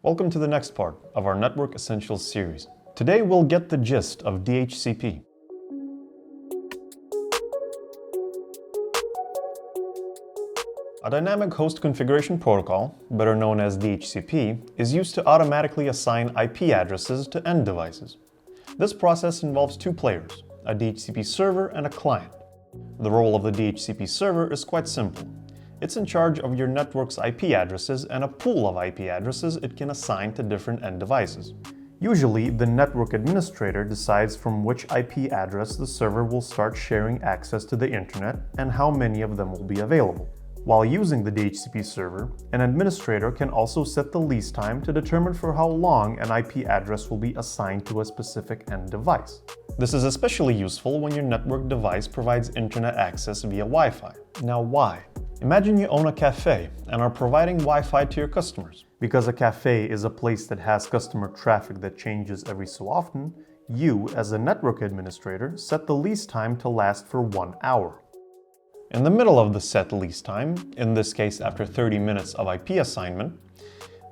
Welcome to the next part of our Network Essentials series. Today we'll get the gist of DHCP. A dynamic host configuration protocol, better known as DHCP, is used to automatically assign IP addresses to end devices. This process involves two players, a DHCP server and a client. The role of the DHCP server is quite simple. It's in charge of your network's IP addresses and a pool of IP addresses it can assign to different end devices. Usually, the network administrator decides from which IP address the server will start sharing access to the internet and how many of them will be available. While using the DHCP server, an administrator can also set the lease time to determine for how long an IP address will be assigned to a specific end device. This is especially useful when your network device provides internet access via Wi-Fi. Now why? Imagine you own a cafe and are providing Wi-Fi to your customers. Because a cafe is a place that has customer traffic that changes every so often, you, as a network administrator, set the lease time to last for 1 hour. In the middle of the set lease time, in this case after 30 minutes of IP assignment,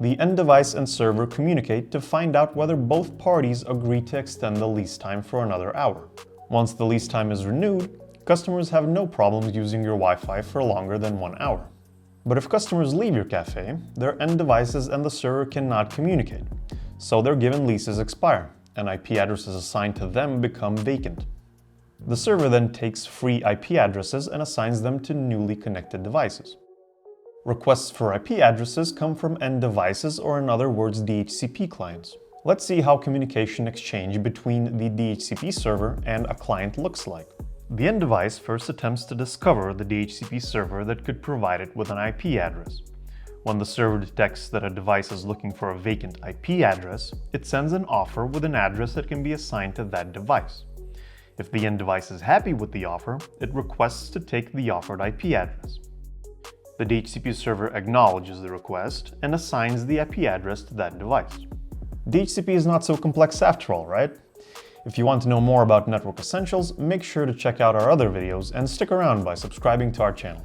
the end device and server communicate to find out whether both parties agree to extend the lease time for another hour. Once the lease time is renewed, customers have no problems using your Wi-Fi for longer than 1 hour. But if customers leave your cafe, their end devices and the server cannot communicate, so their given leases expire, and IP addresses assigned to them become vacant. The server then takes free IP addresses and assigns them to newly connected devices. Requests for IP addresses come from end devices, or in other words, DHCP clients. Let's see how communication exchange between the DHCP server and a client looks like. The end device first attempts to discover the DHCP server that could provide it with an IP address. When the server detects that a device is looking for a vacant IP address, it sends an offer with an address that can be assigned to that device. If the end device is happy with the offer, it requests to take the offered IP address. The DHCP server acknowledges the request and assigns the IP address to that device. DHCP is not so complex after all, right? If you want to know more about Network Essentials, make sure to check out our other videos and stick around by subscribing to our channel.